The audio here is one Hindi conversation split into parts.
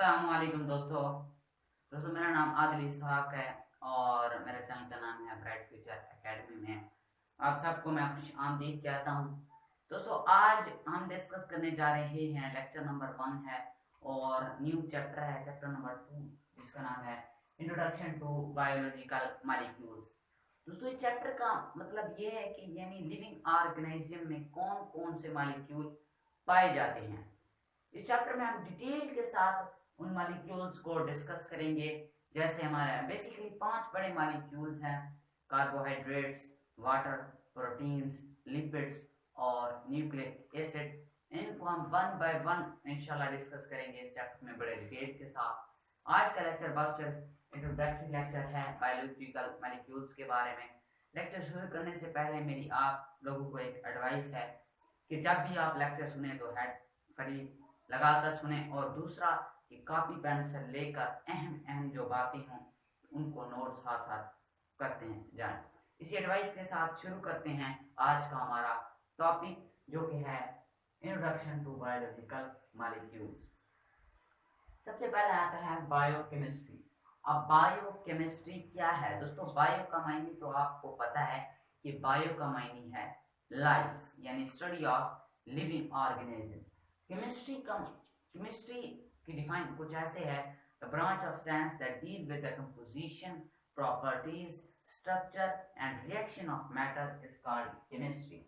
अस्सलामुअलैकुम दोस्तों मेरा नाम आदिल इसहाक है और मेरे चैनल का नाम है ब्राइट फ्यूचर एकेडमी में आप सबको मैं खुश आमदीद कहता हूँ। दोस्तों आज हम डिस्कस करने जा रहे हैं लेक्चर नंबर 1 है और न्यू चैप्टर है चैप्टर नंबर 2 जिसका नाम है इंट्रोडक्शन टू बायोलॉजिकल मॉलिक्यूल्स। दोस्तों इस चैप्टर का मतलब ये है कि यानी लिविंग ऑर्गेनिज्म में कौन कौन से मॉलिक्यूल पाए जाते हैं। इस चैप्टर में हम डिटेल के साथ उन मॉलिक्यूल्स को डिस्कस करेंगे। जैसे हमारे बेसिकली 5 बड़े मॉलिक्यूल्स हैं, कार्बोहाइड्रेट्स, वाटर, प्रोटीन्स, लिपिड्स और न्यूक्लिक एसिड। इनको हम वन बाय वन इंशाल्लाह डिस्कस करेंगे इस चैप्टर में बड़े डिटेल के साथ। आज का लेक्चर बस सिर्फ इंट्रोडक्टरी लेक्चर है बायोलॉजिकल मॉलिक्यूल्स के बारे में। लेक्चर शुरू करने से पहले मेरी आप लोगों को एक एडवाइस है कि जब भी आप लेक्चर सुने तो हेड फ्री लगाकर सुने और दूसरा कि कॉपी पेंसिल लेकर अहम जो बातें हों उनको नोट साथ साथ करते हैं जाएं। इसी एडवाइस के साथ शुरू करते हैं आज का हमारा टॉपिक जो कि है इंट्रोडक्शन टू बायोलॉजिकल मॉलिक्यूल्स। सबसे पहले आता है बायोकेमिस्ट्री। अब बायोकेमिस्ट्री क्या है दोस्तों? बायो का मायने तो आपको पता है कि बायो का मायने है लाइफ यानी study of living organism. Chemistry की डिफाइन कुछ ऐसे है, the branch of science that deal with the composition, properties, structure and reaction of matter is called chemistry.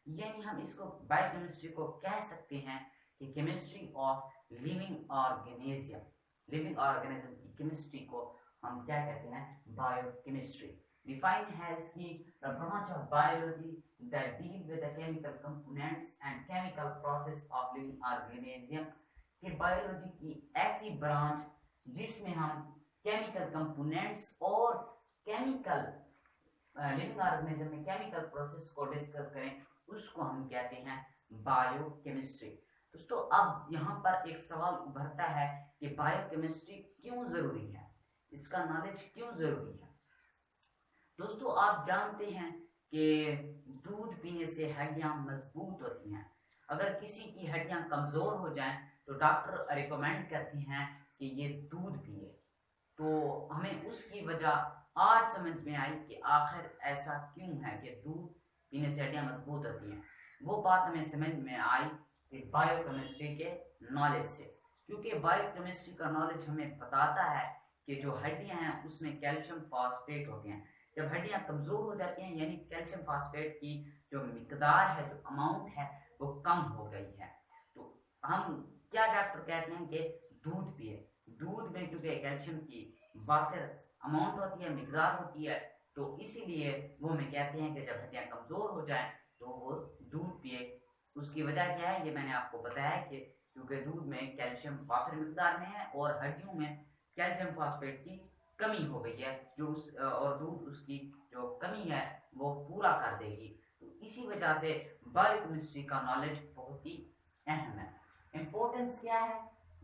यानी हम इसको बायोकेमिस्ट्री को कह सकते हैं कि chemistry of living organism. Living organism की केमिस्ट्री को हम क्या कहते हैं? Biochemistry. Defined as the branch of biology that deal with the chemical components and chemical process of living organism। कि बायोलॉजी की ऐसी ब्रांच जिसमें हम केमिकल कंपोनेंट्स और केमिकल लिविंग ऑर्गेनिज्म में केमिकल प्रोसेस को डिस्कस करें उसको हम कहते हैं बायोकेमिस्ट्री। दोस्तों अब यहाँ पर एक सवाल उभरता है कि बायोकेमिस्ट्री क्यों जरूरी है, इसका नॉलेज क्यों जरूरी है। दोस्तों आप जानते हैं कि दूध पीने से हड्डियां मजबूत होती हैं। अगर किसी की हड्डियां कमजोर हो जाएं तो डॉक्टर रिकमेंड करते हैं कि ये दूध पिए। तो हमें उसकी वजह आज समझ में आई कि आखिर ऐसा क्यों है कि दूध पीने से हड्डियां मजबूत होती हैं। वो बात हमें समझ में आई कि बायोकेमिस्ट्री के नॉलेज से, क्योंकि बायोकेमिस्ट्री का नॉलेज हमें बताता है कि जो हड्डियां हैं उसमें कैल्शियम फॉस्फेट होते हैं। जब हड्डियां कमजोर हो जाती हैं यानी कैल्शियम फॉस्फेट की जो मिकदार है, जो अमाउंट है वो कम हो गई है, तो हम क्या डॉक्टर कहते हैं कि दूध पिए। दूध में क्योंकि कैल्शियम की वाफिर अमाउंट होती है, मिकदार होती है, तो इसीलिए वो हमें कहते हैं कि जब हड्डियां कमजोर हो जाएं तो वो दूध पिए। उसकी वजह क्या है ये मैंने आपको बताया कि क्योंकि दूध में कैल्शियम वाफिर मिकदार में है और हड्डियों में कैल्शियम फॉस्फेट की कमी हो गई है, जो उस और दूध उसकी जो कमी है वो पूरा कर देगी। तो इसी वजह से बायोकेमिस्ट्री का नॉलेज बहुत ही अहम है। इंपॉर्टेंस क्या है?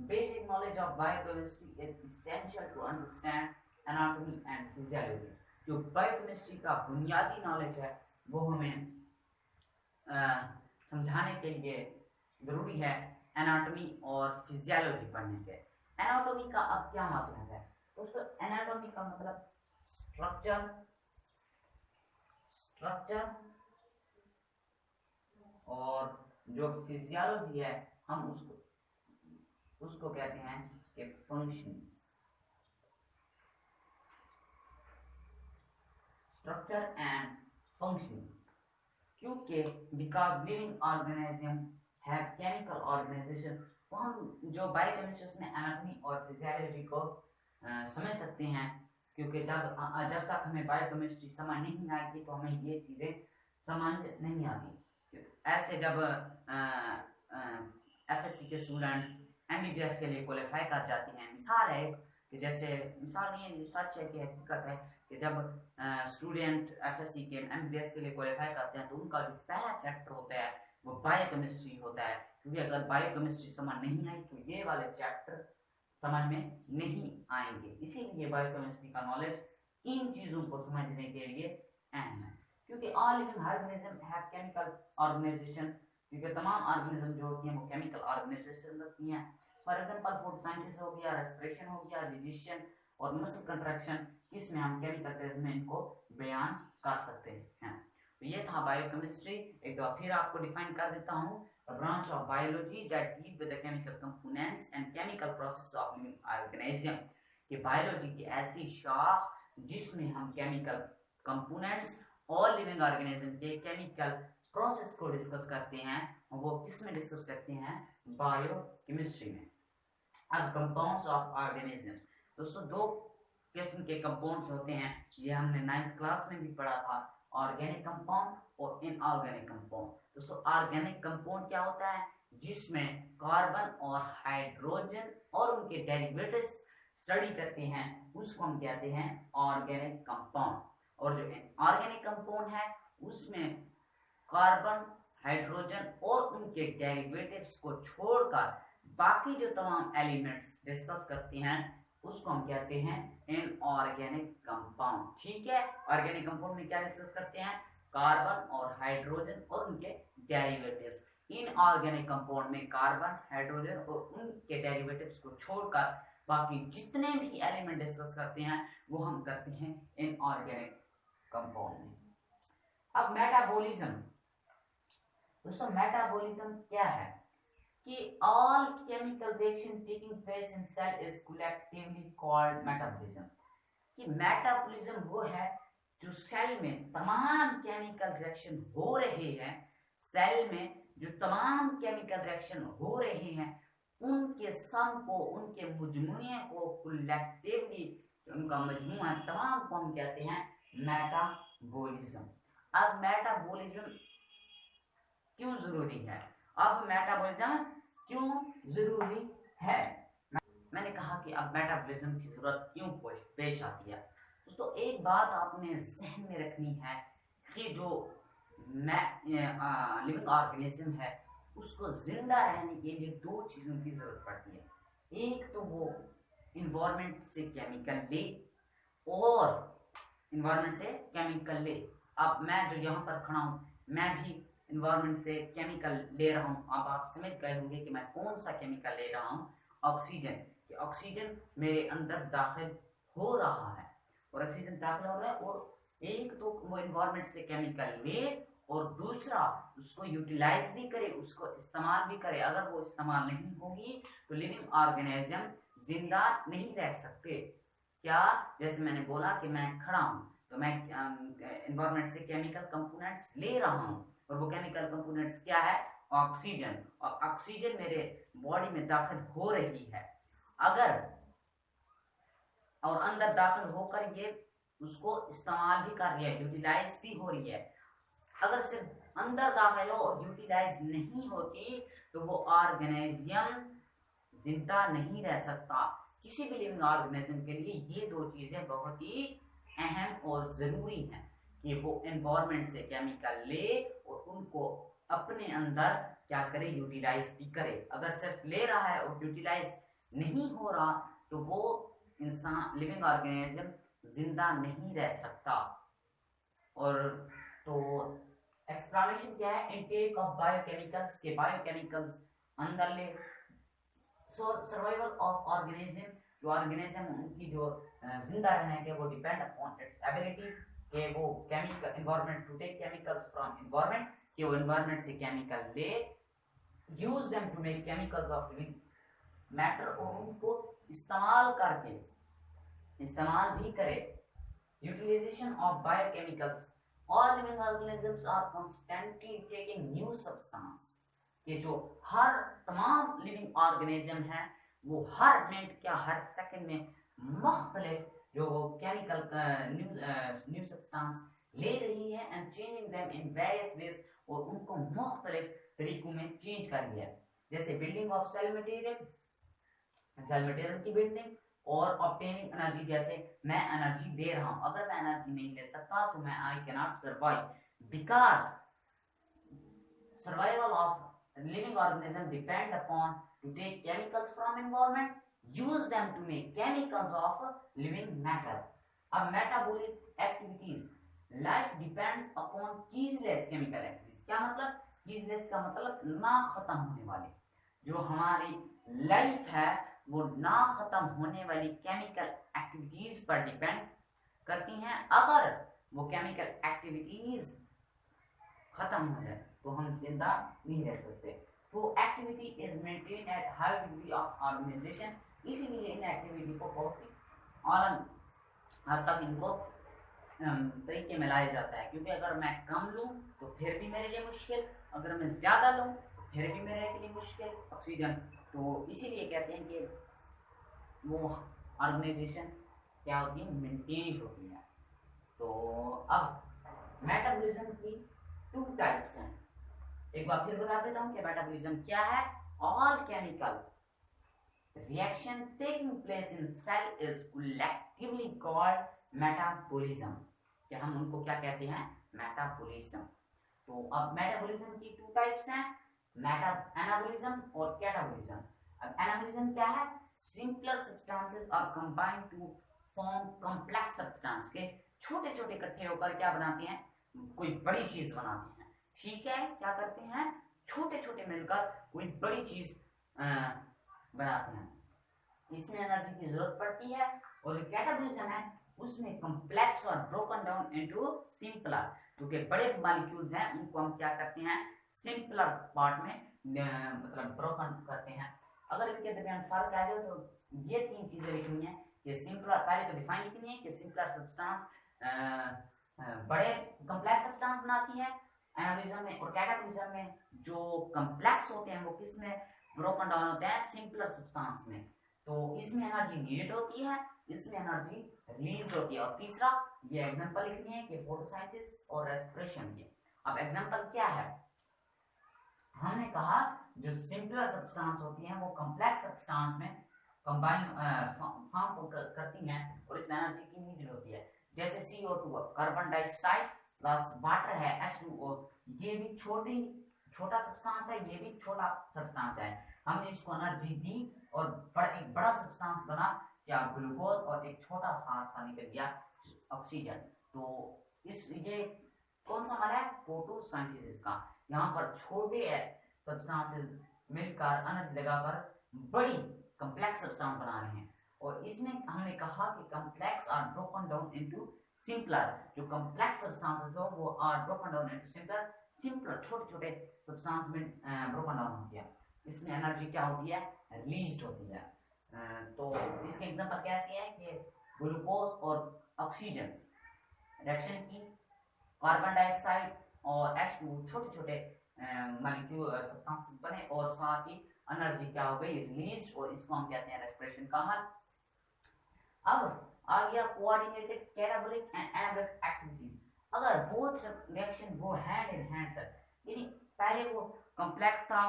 Basic knowledge of biochemistry is essential to understand anatomy and physiology. जो बायोकेमिस्ट्री का बुनियादी नॉलेज है वो हमें समझाने के लिए जरूरी है एनाटॉमी और फिजियोलॉजी पढ़ने के। एनाटॉमी का अब क्या मतलब है दोस्तों? एनाटॉमी का मतलब स्ट्रक्चर और जो फिजियोलॉजी है हम उसको कहते हैं कि फंक्शन। स्ट्रक्चर एंड फंक्शनिंग, क्योंकि because living organism have chemical organization, तो हम जो बायोकेमिस्ट्री उसमें एनाटॉमी और फिजियोलॉजी को समझ सकते हैं। क्योंकि जब तक हमें बायोकेमिस्ट्री समझ नहीं आएगी तो हमें ये चीज़ें समझ नहीं आती। ऐसे जब एफएससी के स्टूडेंट्स एमबीबीएस के लिए क्वालिफाई कर जाते हैं, मिसाल है कि जैसे मिसाल नहीं है, सच है कि हकीकत है कि जब स्टूडेंट एफएससी के एमबीबीएस के लिए क्वालिफाई करते हैं तो उनका जो पहला चैप्टर होता है वो बायोकेमिस्ट्री होता है। क्योंकि अगर बायोकेमिस्ट्री समझ नहीं आई तो ये वाले चैप्टर समझ में नहीं आएंगे। इसीलिए बायोकेमिस्ट्री का नॉलेज इन चीजों को समझने के लिए अहम है। क्योंकि all living organism have chemical organization, क्योंकि तमाम ऑर्गेनिज्म जो होती हैं वो केमिकल ऑर्गेनाइजेशन होती हैं। फॉर एग्जांपल फोटोसिंथेसिस हो गया, रेस्पिरेशन हो गया, डाइजेशन और मसल कंट्रैक्शन, इसमें हम केमिकल टर्म्स में इनको बयान कर सकते हैं। तो ये था बायोकेमिस्ट्री। एक बार फिर आपको डिफाइन कर देता हूँ, a branch of biology that deal with the chemical components and chemical process of living organism। कि बायोलॉजी की ऐसी शाख जिसमें हम केमिकल कंपोनेंट्स और लिविंग ऑर्गेनिज्म के केमिकल प्रोसेस को डिस्कस करते हैं, वो किस में डिस्कस करते हैं? बायोकेमिस्ट्री में। अब कंपाउंड्स ऑफ ऑर्गेनिज्म, दोस्तों दो किस्म के कंपाउंड्स होते हैं, ये हमने 9th क्लास में भी पढ़ा था, ऑर्गेनिक कंपाउंड और इनऑर्गेनिक कंपाउंड। दोस्तों ऑर्गेनिक कंपाउंड क्या होता है? जिसमें कार्बन और हाइड्रोजन और उनके डेरिवेटिव्स स्टडी करते हैं, उसको हम कहते हैं ऑर्गेनिक कंपाउंड। और जो इनऑर्गेनिक कंपाउंड है उसमें कार्बन, हाइड्रोजन और उनके डेरिवेटिव्स को छोड़कर बाकी जो तमाम एलिमेंट्स डिस्कस करते हैं उसको हम कहते हैं इनऑर्गेनिक कंपाउंड। ठीक है, ऑर्गेनिक कंपाउंड में क्या डिस्कस करते हैं? कार्बन और हाइड्रोजन और उनके डेरिवेटिव्स। इनऑर्गेनिक कंपाउंड में कार्बन, हाइड्रोजन और उनके डेरिवेटिव्स को छोड़कर बाकी जितने भी एलिमेंट डिस्कस करते हैं वो हम करते हैं इनऑर्गेनिक कंपाउंड में। अब मेटाबॉलिज्म, दोस्तों मेटाबॉलिज्म क्या है? कि all chemical reaction taking place in cell is collectively called metabolism। कि मेटाबॉलिज्म वो है जो सेल में तमाम केमिकल रिएक्शन हो रहे हैं, सेल में जो तमाम केमिकल रिएक्शन हो रहे हैं उनके सम को, उनके मजमूए को कलेक्टिवली, उनका मजमूआ है, तमाम को हम कहते हैं मेटाबॉलिज्म। अब मेटाबॉलिज्म क्यों जरूरी है? अब मेटाबॉलिज्म क्यों जरूरी है? मैंने कहा कि अब मेटाबॉलिज्म की जरूरत क्यों पेश आती है। दोस्तों एक बात आपने जहन में रखनी है कि जो लिविंग ऑर्गेनिज्म है उसको जिंदा रहने के लिए दो चीजों की जरूरत पड़ती है। एक तो वो इन्वायरमेंट से केमिकल ले, और इन्वायरमेंट से केमिकल ले। अब मैं जो यहाँ पर खड़ा हूँ मैं भी इन्वायरमेंट से केमिकल ले रहा हूँ। अब आप समझ गए होंगे कि मैं कौन सा केमिकल ले रहा हूँ? ऑक्सीजन। कि ऑक्सीजन मेरे अंदर दाखिल हो रहा है, और ऑक्सीजन दाखिल हो रहा है, और एक तो वो इन्वायरमेंट से केमिकल ले और दूसरा उसको यूटिलाइज भी करे, उसको इस्तेमाल भी करे। अगर वो इस्तेमाल नहीं होगी तो लिविंग ऑर्गेनिज्म जिंदा नहीं रह सकते। क्या? जैसे मैंने बोला कि मैं खड़ा हूँ तो मैं इन्वायरमेंट से केमिकल कंपोनेंट्स ले रहा हूँ, और वो केमिकल कंपोनेंट्स क्या है? ऑक्सीजन। और ऑक्सीजन मेरे बॉडी में दाखिल हो रही है, अगर और अंदर दाखिल होकर ये उसको इस्तेमाल भी कर रही है, यूटिलाइज भी हो रही है। अगर सिर्फ अंदर दाखिल हो और यूटिलाइज नहीं होती तो वो ऑर्गेनिज्म जिंदा नहीं रह सकता। किसी भी लिविंग ऑर्गेनिज्म के लिए ये दो चीजें बहुत ही अहम और जरूरी हैं कि वो एनवायरनमेंट से केमिकल ले और उनको अपने अंदर क्या करे? यूटिलाइज भी करे। अगर सिर्फ ले रहा है और यूटिलाइज नहीं हो रहा तो वो इंसान, लिविंग ऑर्गेनिज्म जिंदा नहीं रह सकता। और तो एक्सप्लेनेशन क्या है? इनटेक ऑफ बायोकेमिकल्स के बायोकेमिकल्स अंदर ले। सर्वाइवल ऑफ ऑर्गेनिज्म, जो ऑर्गेनिज्म उनकी जो जिंदा रहने के वो डिपेंड अपॉन इट्स एबिलिटी कि वो chemical environment to take chemicals from environment, कि वो एनवायरनमेंट से केमिकल ले, use them to make chemicals of living matter, और उनको इस्तेमाल करके इस्तेमाल भी करे। Utilization of biochemicals, all living organisms are constantly taking new substance। कि जो हर तमाम लिविंग ऑर्गेनिज्म है वो हर मिनट क्या हर सेकंड में मुख्तलिफ जो केमिकल न्यू सब्सटेंस ले रही है and changing them in various ways, और उनको मुख्तलिफ तरीकों में चेंज कर रही है। जैसे बिल्डिंग ऑफ सेल मटेरियल की बिल्डिंग, और ऑब्टेनिंग एनर्जी, जैसे मैं एनर्जी दे रहा हूं, अगर मैं एनर्जी नहीं ले सकता तो मैं I can not survive, because survival of living organism depend upon to take chemicals from environment, use them to make chemicals of living matter। अब metabolic activities, life depends upon ceaseless chemical activities। क्या मतलब? ceaseless का मतलब ना खत्म होने वाले, जो हमारी लाइफ है वो ना खत्म होने वाली केमिकल एक्टिविटीज पर डिपेंड करती हैं। अगर वो केमिकल एक्टिविटीज खत्म हो जाए तो हम जिंदा नहीं रह सकते। तो activity is maintain at high degree of organization, इसीलिए इन एक्टिविटी को बहुत ही आलन हद तक इनको तरीके में लाया जाता है। क्योंकि अगर मैं कम लूँ तो फिर भी मेरे लिए मुश्किल, अगर मैं ज़्यादा लूँ तो फिर भी मेरे लिए मुश्किल ऑक्सीजन। तो इसीलिए कहते हैं कि वो ऑर्गेनाइजेशन क्या होती है, मेंटेन होती है। तो अब मेटाबॉलिज्म की 2 टाइप्स हैं। एक बार फिर बता देता हूँ कि मेटाबॉलिज्म क्या है। All chemical reaction taking place in cell is collectively called metabolism। कि हम उनको क्या कहते हैं, मेटाबॉलिज्म। तो अब मेटाबॉलिज्म की 2 टाइप्स हैं, एनाबॉलिज्म और कैटाबॉलिज्म। अब एनाबॉलिज्म क्या है, simpler substances are combined to form complex substance के छोटे छोटे इकट्ठे होकर क्या बनाते हैं, कोई बड़ी चीज बनाते हैं। ठीक है, क्या करते हैं, छोटे छोटे मिलकर कोई बड़ी चीज बनाते हैं। इसमें एनर्जी की जरूरत पड़ती है। और जो कैटाबॉलिज्म है उसमें कॉम्प्लेक्स और ब्रोकन डाउन इनटू सिंपलर, क्योंकि बड़े मॉलिक्यूल्स हैं उनको हम क्या करते हैं, सिंपलर पार्ट में मतलब ब्रोकन करते हैं। अगर इनके दरमियान फर्क आ जाए तो ये 3 चीजें लिखनी है कि सिंपलर, पहले तो डिफाइन लिखनी है कि सिंपलर सब्सटेंस बड़े कॉम्प्लेक्स सब्सटेंस बनाती है एनाबॉलिज्म में, और कैटाबॉलिज्म में जो कॉम्प्लेक्स होते हैं वो किस में ब्रोकन डाउन होते हैं, सिंपलर सब्सटेंस में। तो इसमें एनर्जी नीडेड होती है, इसमें एनर्जी रिलीज होती है। और तीसरा ये एग्जांपल लिखनी है कि फोटोसिंथेसिस और रेस्पिरेशन की। अब एग्जांपल क्या है, हमने कहा जो सिंपलर सब्सटेंस होती हैं वो कॉम्प्लेक्स सब्सटेंस में कंबाइन फॉर्म करती हैं और इसमें एनर्जी की नीड होती है। जैसे CO2 carbon dioxide plus water है H2O, ये भी छोटा सब्सटेंस है, ये भी छोटा सब्सटेंस है। हमने इसको एनर्जी दी और एक बड़ा सब्सटेंस बना क्या, ग्लूकोज, और एक छोटा सा निकल गया ऑक्सीजन। तो इस ये कौन सा हमारा है, फोटोसिंथेसिस का। यहाँ पर छोटे सब्सटेंसेस मिलकर एनर्जी लगाकर बड़ी कॉम्प्लेक्स सब्सटेंस बना रहे हैं। और इसमें हमने कहा कि complex are broken down into simpler, जो कॉम्प्लेक्स सब्सटेंसेस हो वो are broken down into simpler छोटे छोटे सब्सटेंस में ब्रोकन डाउन होती है। इसमें एनर्जी क्या होती है, रिलीज होती है। तो इसके एग्जांपल कैसे है कि ग्लूकोज और ऑक्सीजन रिएक्शन की, कार्बन डाइऑक्साइड और H2 छोटे छोटे मॉलिक्यूल सब्सटेंसेस बने और साथ ही एनर्जी क्या हो गई, रिलीज, और इसको हम कहते हैं रेस्पिरेशन का हल। अब आ गया coordinated catabolic and anabolic activities. अगर बोथ रिएक्शन वो हैंड इन हैंड सर, यानी पहले वो कॉम्प्लेक्स था,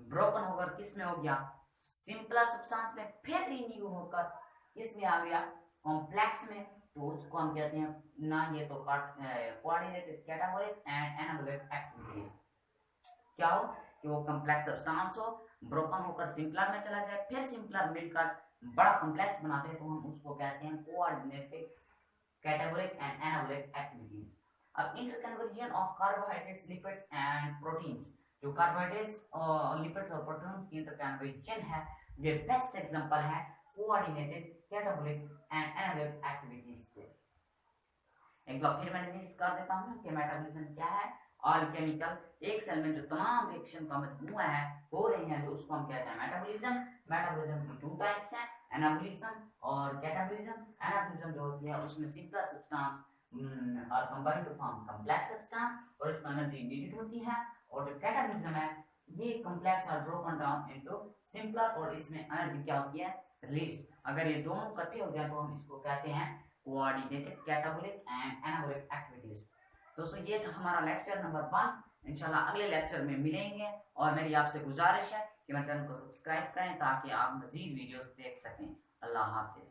ब्रोकन होकर किस में हो गया, सिंपलर सब्सटेंस में, फिर रिन्यू होकर इसमें आ गया कॉम्प्लेक्स में, तो उसको हम कहते हैं ना, ये तो coordinated catabolic and anabolic activities. क्या हो कि वो कॉम्प्लेक्स सब्सटेंस हो, ब्रोकन होकर सिंपलर में चला जाए, फिर सिंपलर मिलकर बड़ा कॉम्प्लेक्स बनाते हैं, तो हम उसको कहते हैं coordinated catabolic and anabolic activities. अब interconversion of carbohydrates, lipids and proteins, जो कार्बोहाइड्रेट्स और लिपिड्स और प्रोटीन्स की इंटरकन्वर्जन है, ये बेस्ट एग्जांपल है coordinated catabolic and anabolic activities के। एक बार फिर मैं मिस कर देता हूं कि मेटाबॉलिज्म क्या है। ऑल केमिकल, एक सेल में जो तमाम रिएक्शन का मजमूआ है हो रही है, जो उसको हम कहते हैं मेटाबॉलिज्म। मेटाबॉलिज्म की 2 टाइप्स हैं, एनाबॉलिज्म और कैटाबॉलिज्म। एनाबॉलिज्म जो होती है उसमें सिंपलर सब्सटेंस और combined to form complex substance, और इसमें एनर्जी नीडेड होती है। और जो कैटाबॉलिज्म है ये complex are broken down into simpler, और इसमें एनर्जी क्या होती है, रिलीज। अगर ये दोनों इकट्ठे हो जाए तो हम इसको कहते हैं coordinated catabolic and anabolic activities. दोस्तों ये था हमारा लेक्चर नंबर 1। इंशाल्लाह अगले लेक्चर में मिलेंगे, और मेरी आपसे गुजारिश है कि मेरे चैनल को सब्सक्राइब करें ताकि आप मजीद वीडियोस देख सकें। अल्लाह हाफिज।